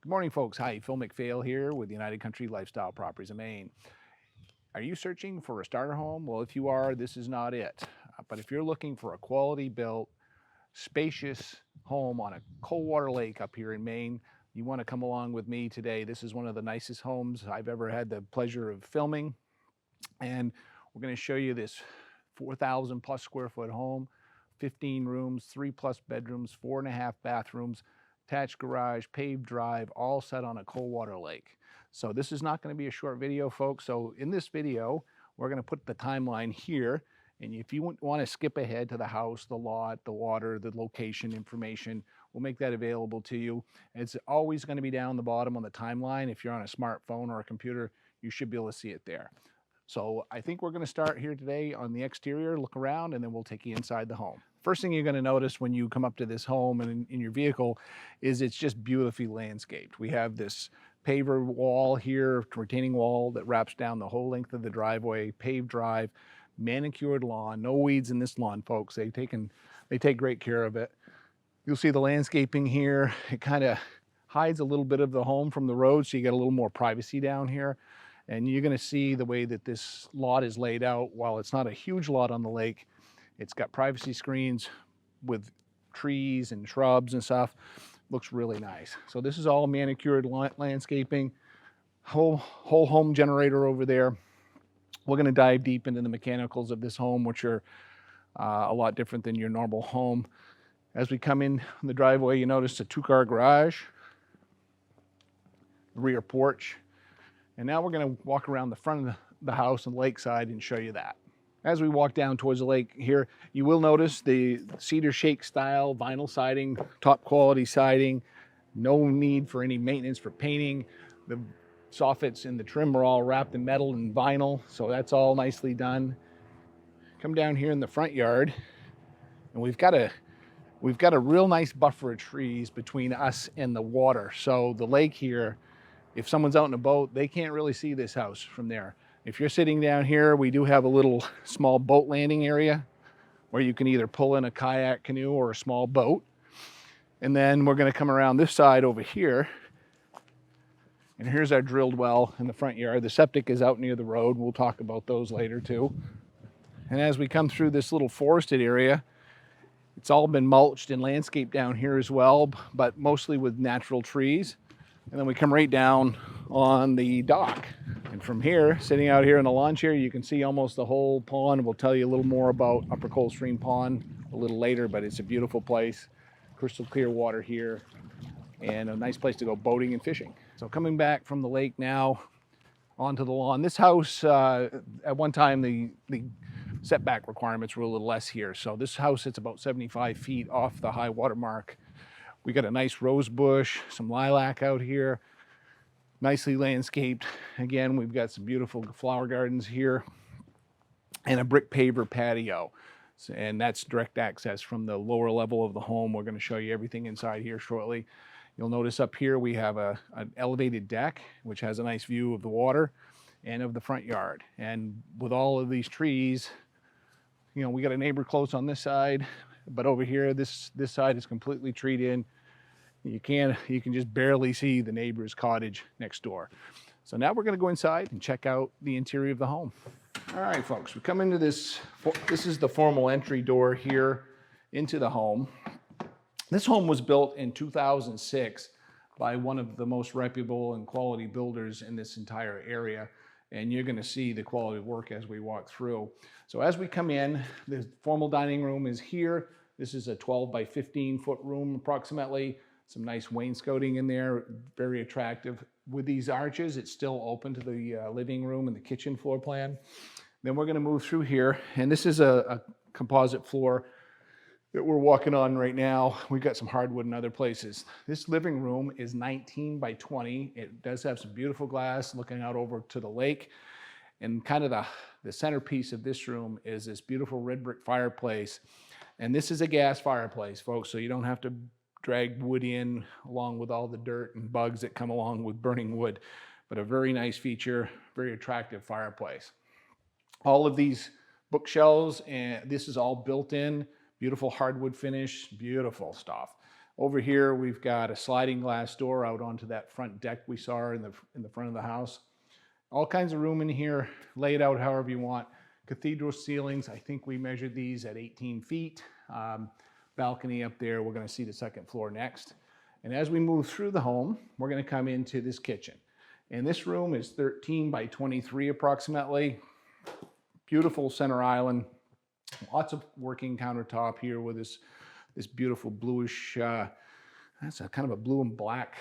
Good morning, folks. Hi, Phil McPhail here with United Country Lifestyle Properties of Maine. Are you searching for a starter home? Well, if you are, this is not it. But if you're looking for a quality built, spacious home on a cold water lake up here in Maine, you want to come along with me today. This is one of the nicest homes I've ever had the pleasure of filming. And we're going to show you this 4,000 plus square foot home, 15 rooms, 3 plus bedrooms, 4.5 bathrooms, attached garage, paved drive, all set on a cold water lake. So this is not going to be a short video, folks. So in this video, we're going to put the timeline here. And if you want to skip ahead to the house, the lot, the water, the location information, we'll make that available to you. It's always going to be down the bottom on the timeline. If you're on a smartphone or a computer, you should be able to see it there. So I think we're going to start here today on the exterior, look around, and then we'll take you inside the home. First thing you're going to notice when you come up to this home and in your vehicle is it's just beautifully landscaped. We have this paver wall here, retaining wall that wraps down the whole length of the driveway, paved drive, manicured lawn, no weeds in this lawn, folks. They take great care of it. You'll see the landscaping here. It kind of hides a little bit of the home from the road, so you get a little more privacy down here. And you're going to see the way that this lot is laid out. While it's not a huge lot on the lake, it's got privacy screens with trees and shrubs and stuff. Looks really nice. So this is all manicured landscaping. Whole home generator over there. We're going to dive deep into the mechanicals of this home, which are a lot different than your normal home. As we come in the driveway, you notice a 2-car garage, rear porch. And now we're going to walk around the front of the house and lakeside and show you that. As we walk down towards the lake here, you will notice the cedar shake style vinyl siding, top quality siding, no need for any maintenance for painting. The soffits and the trim are all wrapped in metal and vinyl, so that's all nicely done. Come down here in the front yard, and we've got a real nice buffer of trees between us and the water. So the lake here, if someone's out in a boat, they can't really see this house from there. If you're sitting down here, we do have a little small boat landing area where you can either pull in a kayak, canoe, or a small boat. And then we're going to come around this side over here. And here's our drilled well in the front yard. The septic is out near the road. We'll talk about those later too. And as we come through this little forested area, it's all been mulched and landscaped down here as well, but mostly with natural trees. And then we come right down on the dock. And from here, sitting out here in the lawn chair, you can see almost the whole pond. We'll tell you a little more about Upper Coldstream Pond a little later, but it's a beautiful place. Crystal clear water here and a nice place to go boating and fishing. So coming back from the lake now onto the lawn. This house, at one time, the setback requirements were a little less here. So this house sits about 75 feet off the high water mark. We got a nice rose bush, some lilac out here, nicely landscaped. Again, we've got some beautiful flower gardens here and a brick paver patio. And that's direct access from the lower level of the home. We're going to show you everything inside here shortly. You'll notice up here we have an elevated deck, which has a nice view of the water and of the front yard. And with all of these trees, you know, we got a neighbor close on this side, but over here, this side is completely treed in. You can just barely see the neighbor's cottage next door. So now we're going to go inside and check out the interior of the home. All right, folks, we come into this. This is the formal entry door here into the home. This home was built in 2006 by one of the most reputable and quality builders in this entire area. And you're going to see the quality of work as we walk through. So as we come in, the formal dining room is here. This is a 12 by 15 foot room approximately. Some nice wainscoting in there, very attractive. With these arches, it's still open to the living room and the kitchen floor plan. Then we're going to move through here, and this is a composite floor that we're walking on right now. We've got some hardwood in other places. This living room is 19 by 20. It does have some beautiful glass looking out over to the lake. And kind of the centerpiece of this room is this beautiful red brick fireplace. And this is a gas fireplace, folks, so you don't have to drag wood in along with all the dirt and bugs that come along with burning wood. But a very nice feature, very attractive fireplace. All of these bookshelves, and this is all built in, beautiful hardwood finish, beautiful stuff. Over here, we've got a sliding glass door out onto that front deck we saw in the front of the house. All kinds of room in here, lay it out however you want. Cathedral ceilings, I think we measured these at 18 feet. Balcony up there, we're gonna see the second floor next. And as we move through the home, we're gonna come into this kitchen. And this room is 13 by 23 approximately. Beautiful center island. Lots of working countertop here with this beautiful bluish, that's a kind of a blue and black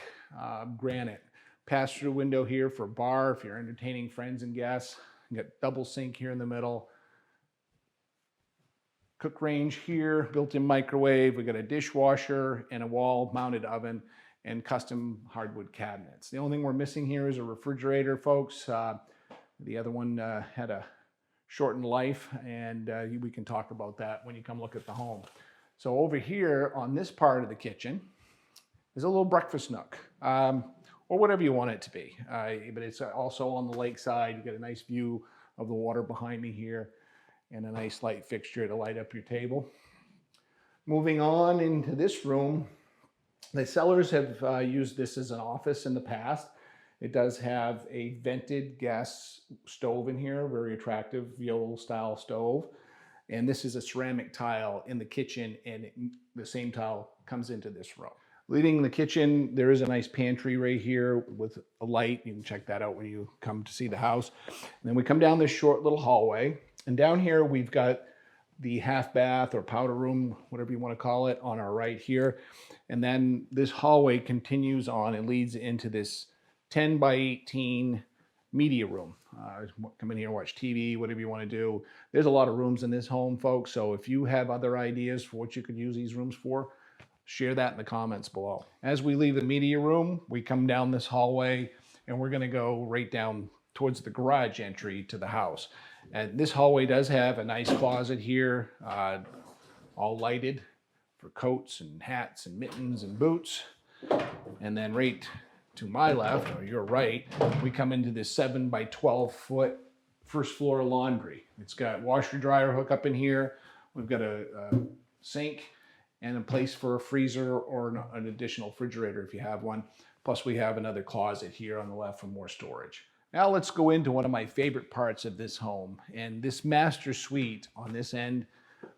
granite. Pass-through window here for a bar if you're entertaining friends and guests. You got double sink here in the middle. Cook range here, built-in microwave. We got a dishwasher and a wall-mounted oven and custom hardwood cabinets. The only thing we're missing here is a refrigerator, folks. The other one had a shortened life, and we can talk about that when you come look at the home. So over here on this part of the kitchen is a little breakfast nook, or whatever you want it to be. But it's also on the lakeside. You get a nice view of the water behind me here and a nice light fixture to light up your table. Moving on into this room, the sellers have used this as an office in the past. It does have a vented gas stove in here, very attractive Yodel style stove. And this is a ceramic tile in the kitchen, and the same tile comes into this room. Leaving the kitchen, there is a nice pantry right here with a light. You can check that out when you come to see the house. And then we come down this short little hallway, and down here we've got the half bath or powder room, whatever you want to call it, on our right here. And then this hallway continues on and leads into this 10 by 18 media room. Come in here, watch TV, whatever you want to do. There's a lot of rooms in this home, folks. So if you have other ideas for what you could use these rooms for, share that in the comments below. As we leave the media room, we come down this hallway and we're going to go right down towards the garage entry to the house. And this hallway does have a nice closet here, all lighted for coats and hats and mittens and boots. And then right to my left, or your right, we come into this 7 by 12 foot first floor laundry. It's got washer dryer hook up in here. We've got a sink and a place for a freezer or an additional refrigerator if you have one. Plus we have another closet here on the left for more storage. Now let's go into one of my favorite parts of this home. And this master suite on this end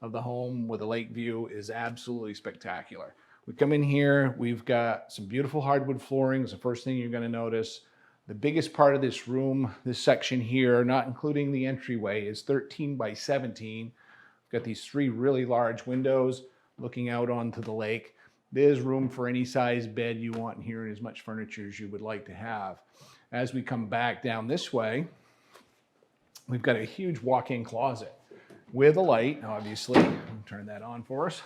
of the home with a lake view is absolutely spectacular. We come in here, we've got some beautiful hardwood flooring. It's the first thing you're gonna notice. The biggest part of this room, this section here, not including the entryway, is 13 by 17. We've got these 3 really large windows looking out onto the lake. There's room for any size bed you want in here and as much furniture as you would like to have. As we come back down this way, we've got a huge walk-in closet with a light, obviously. I'll turn that on for us.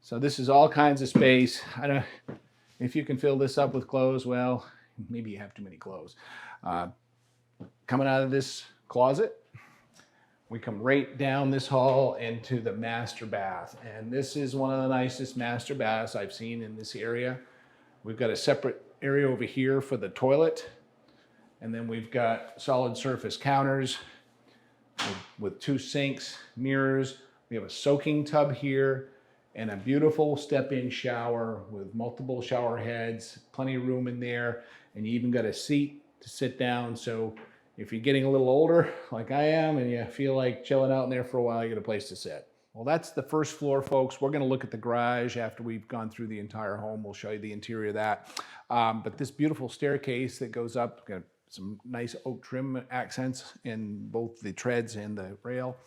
So this is all kinds of space. I don't know if you can fill this up with clothes. Well, maybe you have too many clothes. Coming out of this closet, we come right down this hall into the master bath. And this is one of the nicest master baths I've seen in this area. We've got a separate area over here for the toilet. And then we've got solid surface counters with 2 sinks, mirrors. We have a soaking tub here and a beautiful step-in shower with multiple shower heads, plenty of room in there. And you even got a seat to sit down. So if you're getting a little older, like I am, and you feel like chilling out in there for a while, you get a place to sit. Well, that's the first floor, folks. We're gonna look at the garage after we've gone through the entire home. We'll show you the interior of that. But this beautiful staircase that goes up, got some nice oak trim accents in both the treads and the rail.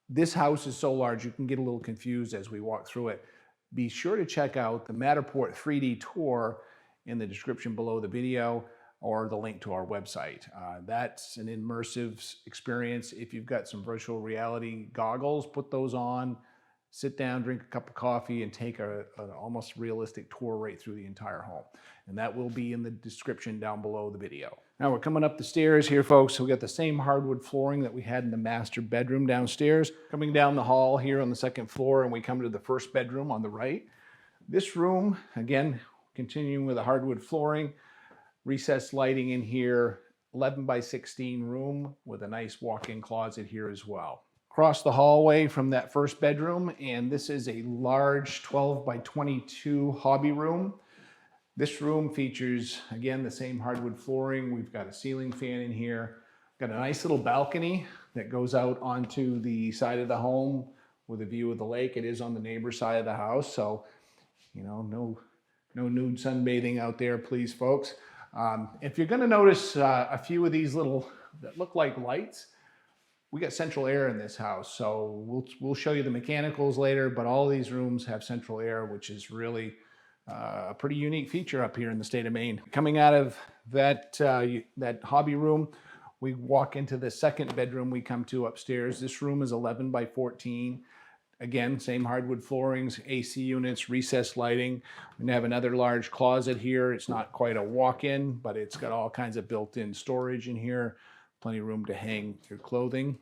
This house is so large, you can get a little confused as we walk through it. Be sure to check out the Matterport 3D tour in the description below the video, or the link to our website. That's an immersive experience. If you've got some virtual reality goggles, put those on, sit down, drink a cup of coffee, and take an almost realistic tour right through the entire home. And that will be in the description down below the video. Now we're coming up the stairs here, folks. So we got the same hardwood flooring that we had in the master bedroom downstairs. Coming down the hall here on the second floor, and we come to the first bedroom on the right. This room, again, continuing with the hardwood flooring, recessed lighting in here, 11 by 16 room with a nice walk-in closet here as well. across the hallway from that first bedroom, and this is a large 12 by 22 hobby room. This room features, again, the same hardwood flooring. We've got a ceiling fan in here. Got a nice little balcony that goes out onto the side of the home with a view of the lake. It is on the neighbor side of the house, so you know, no nude sunbathing out there, please, folks. If you're going to notice a few of these little that look like lights, we got central air in this house, so we'll show you the mechanicals later. But all these rooms have central air, which is really a pretty unique feature up here in the state of Maine. Coming out of that hobby room, we walk into the second bedroom we come to upstairs. This room is 11 by 14. Again, same hardwood floorings, AC units, recessed lighting. We have another large closet here. It's not quite a walk-in, but it's got all kinds of built-in storage in here. Plenty of room to hang your clothing.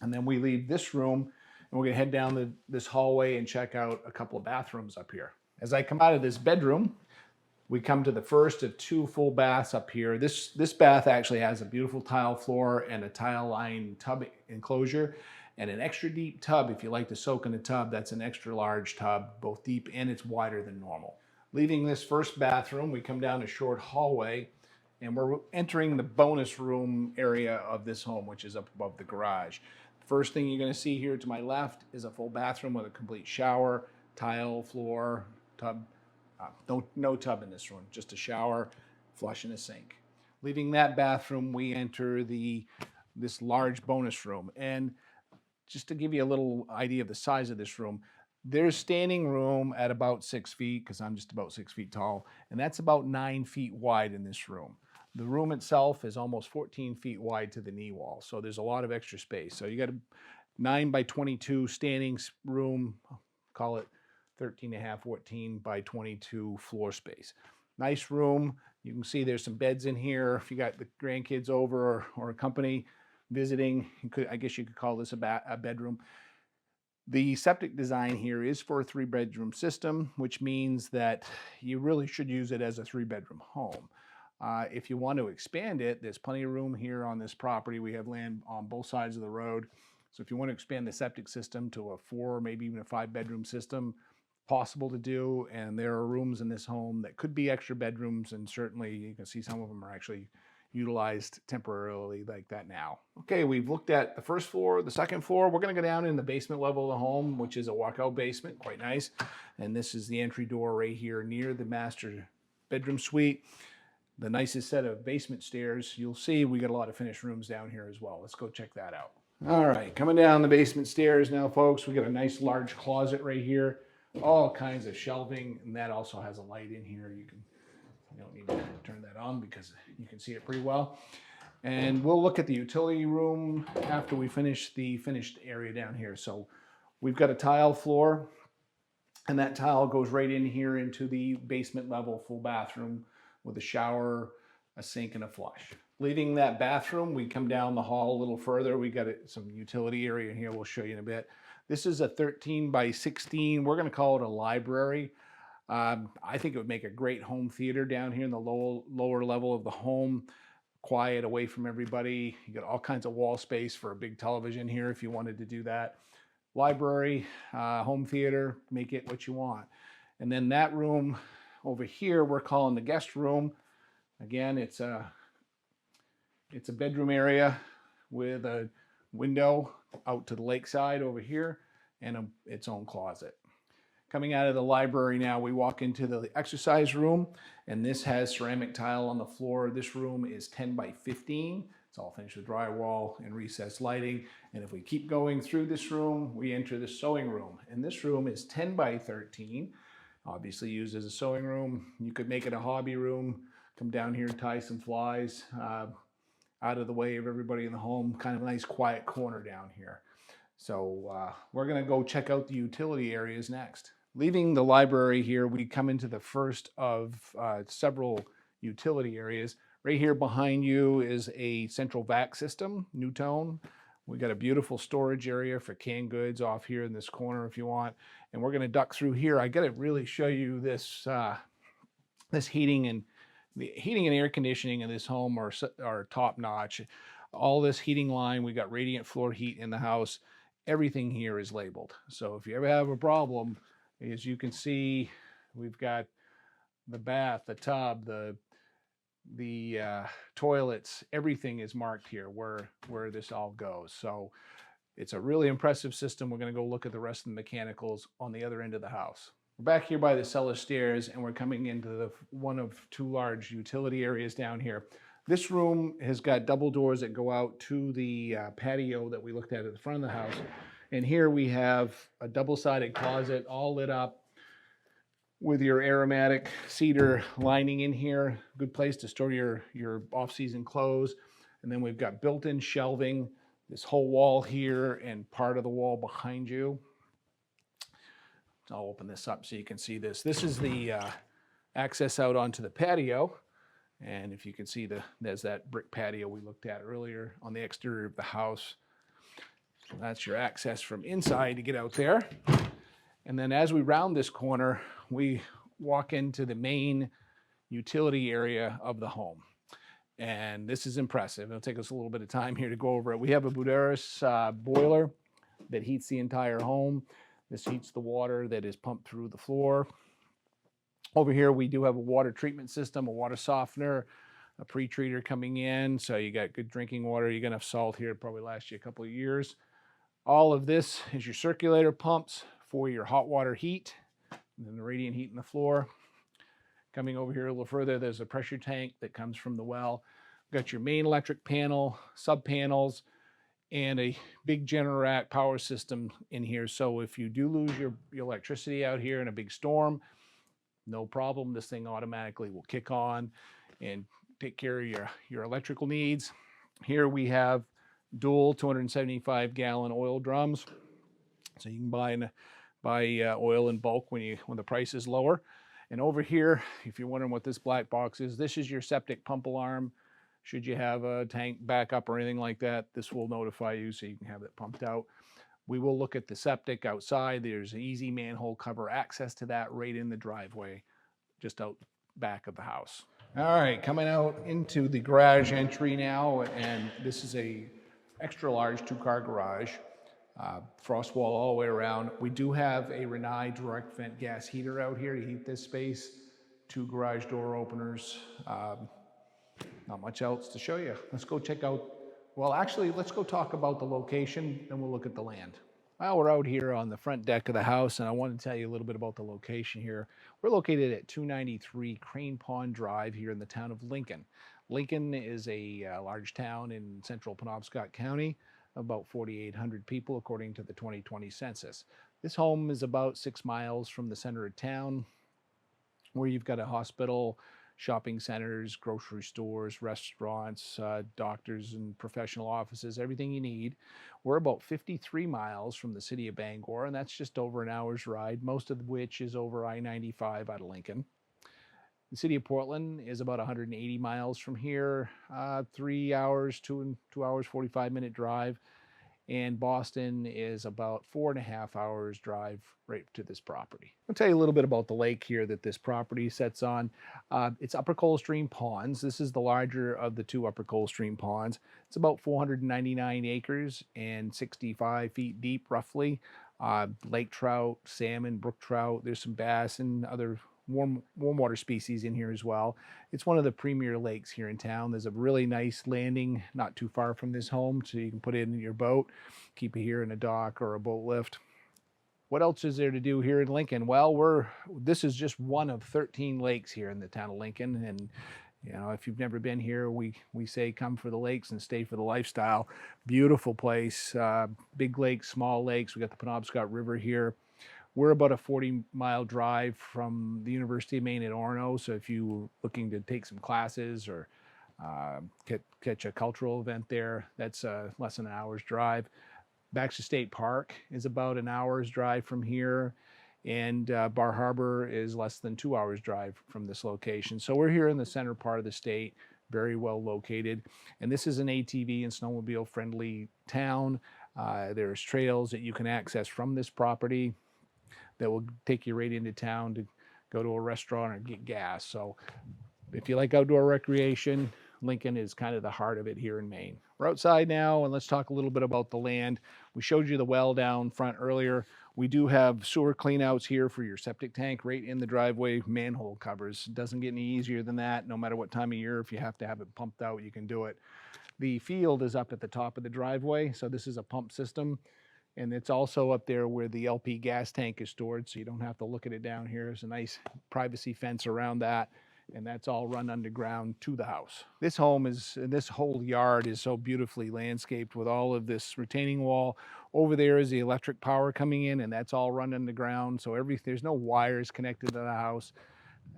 And then we leave this room and we're gonna head down this hallway and check out a couple of bathrooms up here. As I come out of this bedroom, we come to the first of two full baths up here. This bath actually has a beautiful tile floor and a tile-lined tub enclosure and an extra deep tub. If you like to soak in a tub, that's an extra large tub, both deep and it's wider than normal. Leaving this first bathroom, we come down a short hallway and we're entering the bonus room area of this home, which is up above the garage. First thing you're gonna see here to my left is a full bathroom with a complete shower, tile floor, tub. No tub in this room, just a shower, flush, and a sink. Leaving that bathroom, we enter this large bonus room. And just to give you a little idea of the size of this room, there's standing room at about 6 feet, because I'm just about 6 feet tall, and that's about 9 feet wide in this room. The room itself is almost 14 feet wide to the knee wall, so there's a lot of extra space. So you got a 9 by 22 standing room, call it 13.5, 14 by 22 floor space. Nice room. You can see there's some beds in here. If you got the grandkids over or a company visiting, I guess you could call this a bedroom. The septic design here is for a 3-bedroom system, which means that you really should use it as a 3-bedroom home. If you want to expand it, there's plenty of room here on this property. We have land on both sides of the road. So if you want to expand the septic system to a 4, maybe even a 5-bedroom system, possible to do. And there are rooms in this home that could be extra bedrooms, and certainly you can see some of them are actually utilized temporarily like that now. Okay, we've looked at the first floor, the second floor. We're going to go down in the basement level of the home, which is a walkout basement, quite nice. And this is the entry door right here near the master bedroom suite. The nicest set of basement stairs. You'll see we got a lot of finished rooms down here as well. Let's go check that out. All right, coming down the basement stairs now, folks. We got a nice large closet right here. All kinds of shelving, and that also has a light in here. You don't need to turn that on because you can see it pretty well. And we'll look at the utility room after we finish the finished area down here. So we've got a tile floor, and that tile goes right in here into the basement level full bathroom with a shower, a sink, and a flush. Leaving that bathroom, we come down the hall a little further. We got some utility area in here. We'll show you in a bit. This is a 13 by 16. We're going to call it a library. I think it would make a great home theater down here in the lower level of the home. Quiet, away from everybody. You got all kinds of wall space for a big television here if you wanted to do that. Library, home theater, make it what you want. And then that room over here, we're calling the guest room. Again, it's a bedroom area with a window out to the lakeside over here and its own closet. Coming out of the library now, we walk into the exercise room, and this has ceramic tile on the floor. This room is 10 by 15. It's all finished with drywall and recessed lighting. And if we keep going through this room, we enter the sewing room. And this room is 10 by 13, obviously used as a sewing room. You could make it a hobby room, come down here and tie some flies out of the way of everybody in the home. Kind of a nice quiet corner down here. So we're gonna go check out the utility areas next. Leaving the library here, we come into the first of several utility areas. Right here behind you is a central vac system, new tone. We got a beautiful storage area for canned goods off here in this corner if you want. And we're gonna duck through here. I gotta really show you this, this heating and the heating and air conditioning in this home are top notch. All this heating line, we got radiant floor heat in the house. Everything here is labeled. So if you ever have a problem, as you can see, we've got the bath, the tub, the toilets, everything is marked here where this all goes. So it's a really impressive system. We're going to go look at the rest of the mechanicals on the other end of the house. We're back here by the cellar stairs, and we're coming into one of two large utility areas down here. This room has got double doors that go out to the patio that we looked at the front of the house. And here we have a double-sided closet all lit up with your aromatic cedar lining in here. Good place to store your off-season clothes. And then we've got built-in shelving, this whole wall here and part of the wall behind you. I'll open this up so you can see this. This is the access out onto the patio. And if you can see, there's that brick patio we looked at earlier on the exterior of the house. So that's your access from inside to get out there. And then as we round this corner, we walk into the main utility area of the home. And this is impressive. It'll take us a little bit of time here to go over it. We have a Buderis boiler that heats the entire home. This heats the water that is pumped through the floor. Over here, we do have a water treatment system, a water softener, a pre-treater coming in. So you got good drinking water. You're gonna have salt here. It'll probably last you a couple of years. All of this is your circulator pumps for your hot water heat, and then the radiant heat in the floor. Coming over here a little further, there's a pressure tank that comes from the well. We've got your main electric panel, sub panels, and a big Generac power system in here. So if you do lose your electricity out here in a big storm, no problem. This thing automatically will kick on and take care of your electrical needs. Here we have dual 275-gallon oil drums. So you can buy oil in bulk when the price is lower. And over here, if you're wondering what this black box is, this is your septic pump alarm. Should you have a tank backup or anything like that, this will notify you so you can have it pumped out. We will look at the septic outside. There's an easy manhole cover access to that right in the driveway, just out back of the house. All right, coming out into the garage entry now, and this is a extra large 2-car garage. Frost wall all the way around. We do have a Rinnai direct vent gas heater out here to heat this space. 2 garage door openers. Not much else to show you. Let's go check out, well, actually, let's go talk about the location, then we'll look at the land. Well, we're out here on the front deck of the house, and I want to tell you a little bit about the location here. We're located at 293 Crane Pond Drive here in the town of Lincoln. Lincoln is a large town in central Penobscot County, about 4,800 people according to the 2020 census. This home is about 6 miles from the center of town, where you've got a hospital, shopping centers, grocery stores, restaurants, doctors and professional offices, everything you need. We're about 53 miles from the city of Bangor, and that's just over an hour's ride, most of which is over I-95 out of Lincoln. The city of Portland is about 180 miles from here, 3 hours, 2 hours, 45-minute drive. And Boston is about 4.5 hours drive right to this property. I'll tell you a little bit about the lake here that this property sits on. It's Upper Coldstream Ponds. This is the larger of the 2 Upper Coldstream Ponds. It's about 499 acres and 65 feet deep roughly. Lake trout, salmon, brook trout, there's some bass and other warm water species in here as well. It's one of the premier lakes here in town. There's a really nice landing not too far from this home, so you can put it in your boat, keep it here in a dock or a boat lift. What else is there to do here in Lincoln? Well, this is just one of 13 lakes here in the town of Lincoln, and you know, if you've never been here, we say come for the lakes and stay for the lifestyle. Beautiful place, big lakes, small lakes. We got the Penobscot River here. We're about a 40-mile drive from the University of Maine at Orono, so if you're looking to take some classes or catch a cultural event there, that's less than an hour's drive. Baxter State Park is about an hour's drive from here, and Bar Harbor is less than 2 hours drive from this location. So we're here in the center part of the state, very well located, and this is an ATV and snowmobile friendly town. There's trails that you can access from this property that will take you right into town to go to a restaurant or get gas. So if you like outdoor recreation, Lincoln is kind of the heart of it here in Maine. We're outside now, and let's talk a little bit about the land. We showed you the well down front earlier. We do have sewer cleanouts here for your septic tank right in the driveway, manhole covers. It doesn't get any easier than that. No matter what time of year, if you have to have it pumped out, you can do it. The field is up at the top of the driveway, so this is a pump system. And it's also up there where the LP gas tank is stored, so you don't have to look at it down here. There's a nice privacy fence around that, and that's all run underground to the house. This home is, this whole yard is so beautifully landscaped with all of this retaining wall. Over there is the electric power coming in, and that's all run underground, so there's no wires connected to the house.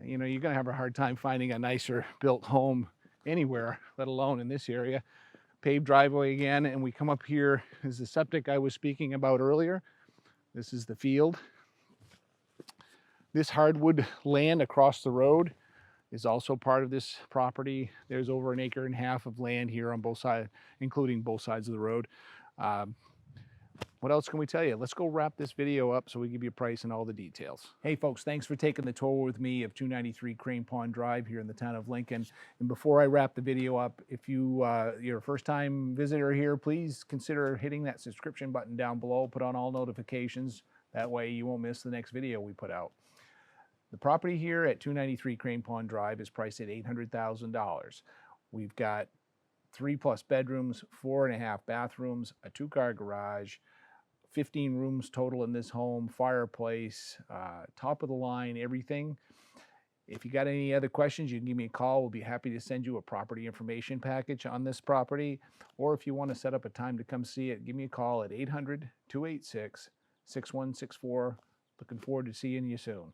You know, you're gonna have a hard time finding a nicer built home anywhere, let alone in this area. Paved driveway again, and we come up here is the septic I was speaking about earlier. This is the field. This hardwood land across the road is also part of this property. There's over 1.5 acres of land here on both sides, including both sides of the road. What else can we tell you? Let's go wrap this video up so we give you a price and all the details. Hey folks, thanks for taking the tour with me of 293 Crane Pond Drive here in the town of Lincoln. And before I wrap the video up, if you're a first time visitor here, please consider hitting that subscription button down below, put on all notifications. That way you won't miss the next video we put out. The property here at 293 Crane Pond Drive is priced at $800,000. We've got 3+ bedrooms, 4.5 bathrooms, a 2-car garage, 15 rooms total in this home, fireplace, top of the line, everything. If you got any other questions, you can give me a call. We'll be happy to send you a property information package on this property. Or if you want to set up a time to come see it, give me a call at 800-286-6164. Looking forward to seeing you soon.